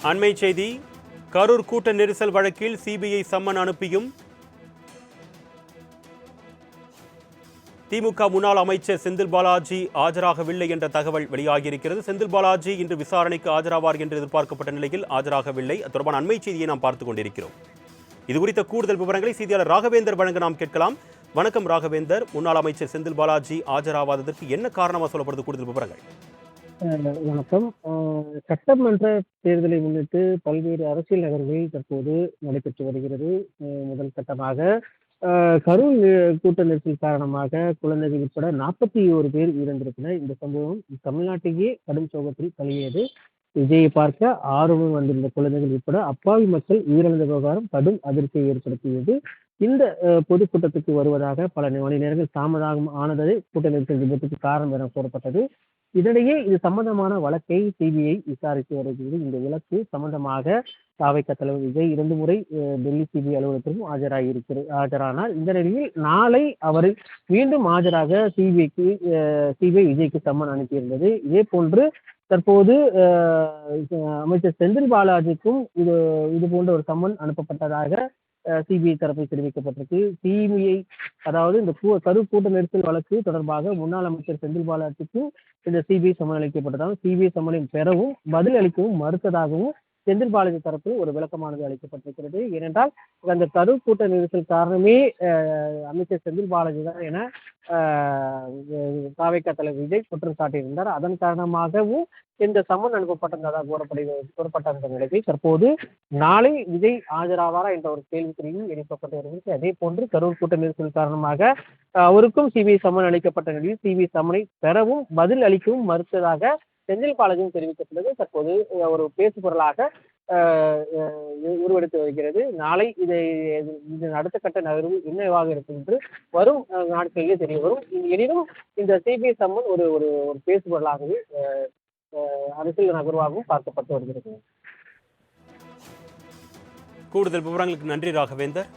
அண்மை செய்தி. கரூர் கூட்ட நெரிசல் வழக்கில் சிபிஐ சம்மன் அனுப்பியும் திமுக முன்னாள் அமைச்சர் செந்தில் பாலாஜி ஆஜராகவில்லை என்ற தகவல் வெளியாகியிருக்கிறது. செந்தில் பாலாஜி இன்று விசாரணைக்கு ஆஜராவார் என்று எதிர்பார்க்கப்பட்ட நிலையில் ஆஜராகவில்லை. அது தொடர்பான அண்மை செய்தியை நாம் பார்த்துக் கொண்டிருக்கிறோம். இதுகுறித்த கூடுதல் விவரங்களை செய்தியாளர் ராகவேந்தர் வழங்க நாம் கேட்கலாம். வணக்கம் ராகவேந்தர். முன்னாள் அமைச்சர் செந்தில் பாலாஜி ஆஜராவாததற்கு என்ன காரணமாக சொல்லப்படுது? கூடுதல் விவரங்கள். வணக்கம். சட்டமன்ற தேர்தலை முன்னிட்டு பல்வேறு அரசியல் நகர்வுகள் தற்போது நடைபெற்று வருகிறது. முதல் கட்டமாக கரூர் கூட்ட நெரிசல் காரணமாக குழந்தைகள் உட்பட 41 பேர் உயிரிழந்திருக்கின்றனர். இந்த சம்பவம் தமிழ்நாட்டையே கடும் சோகத்தில் தழுவியது. விஜயை பார்க்க ஆர்வம் வந்திருந்த குழந்தைகள் உட்பட அப்பாவி மக்கள் உயிரிழந்த விவகாரம் கடும் அதிர்ச்சியை ஏற்படுத்தியது. இந்த பொதுக்கூட்டத்துக்கு வருவதாக பல மணி நேரங்கள் தாமதம் ஆனது கூட்ட நெரிசல் விபத்துக்கு காரணம் என கூறப்பட்டது. இதனிடையே இது சம்பந்தமான வழக்கை சிபிஐ விசாரித்து வருகிறது. இந்த வழக்கு சம்பந்தமாக தாவேகா தலைவர் விஜய் 2 முறை டெல்லி சிபிஐ அலுவலகத்திற்கும் ஆஜரானார். இந்த நிலையில் நாளை அவரை மீண்டும் ஆஜராக சிபிஐ விஜய்க்கு சம்மன் அனுப்பியிருந்தது. இதே போன்று தற்போது அமைச்சர் செந்தில் பாலாஜிக்கும் இது போன்ற ஒரு சம்மன் அனுப்பப்பட்டதாக சிபிஐ தரப்பில் தெரிவிக்கப்பட்டிருக்கு. சிபிஐ அதாவது இந்த கரூர் கூட்ட நெரிசல் வழக்கு தொடர்பாக முன்னாள் அமைச்சர் செந்தில் பாலாஜிக்கும் இந்த சிபிஐ சம்மன் அளிக்கப்பட்டதாகவும் சிபிஐ சம்மனை பெறவும் பதில் அளிக்கவும் மறுத்ததாகவும் செந்தில் பாலாஜி தரப்பில் ஒரு விளக்கமானது அளிக்கப்பட்டிருக்கிறது. ஏனென்றால் அந்த கரூர் கூட்ட நெரிசல் காரணமே அமைச்சர் செந்தில் பாலாஜி தான் என தாவேகா தலைவர் விஜய் குற்றம் சாட்டியிருந்தார். அதன் காரணமாகவும் இந்த சம்மன் அனுப்பப்பட்டிருந்ததாக கூறப்பட்ட நிலையில் தற்போது நாளை விஜய் ஆஜராவாரா என்ற ஒரு கேள்விக்குறியும் எழுப்பப்பட்டு வருகிறது. அதே போன்று கரூர் கூட்ட நெரிசல் காரணமாக அவருக்கும் சிபிஐ சம்மன் அளிக்கப்பட்ட நிலையில் சிபிஐ சம்மனை பெறவும் பதில் அளிக்கவும் மறுத்ததாக செந்தில் பாலாஜியும் தெரிவிக்கப்பட்டது தற்போது ஒரு பேசுபொருளாக உருவெடுத்து வருகிறது. நாளை இதன் அடுத்த கட்ட நகர்வு என்னவாக இருக்கும் என்று வரும் நாட்களிலே தெரிய வரும். எனினும் இந்த சிபிஐ சம்மன் ஒரு ஒரு பேசுபொருளாகவே அரசியல் நகர்வாகவும் பார்க்கப்பட்டு வருகிறது. கூடுதல் விவரங்களுக்கு நன்றி ராகவேந்தர்.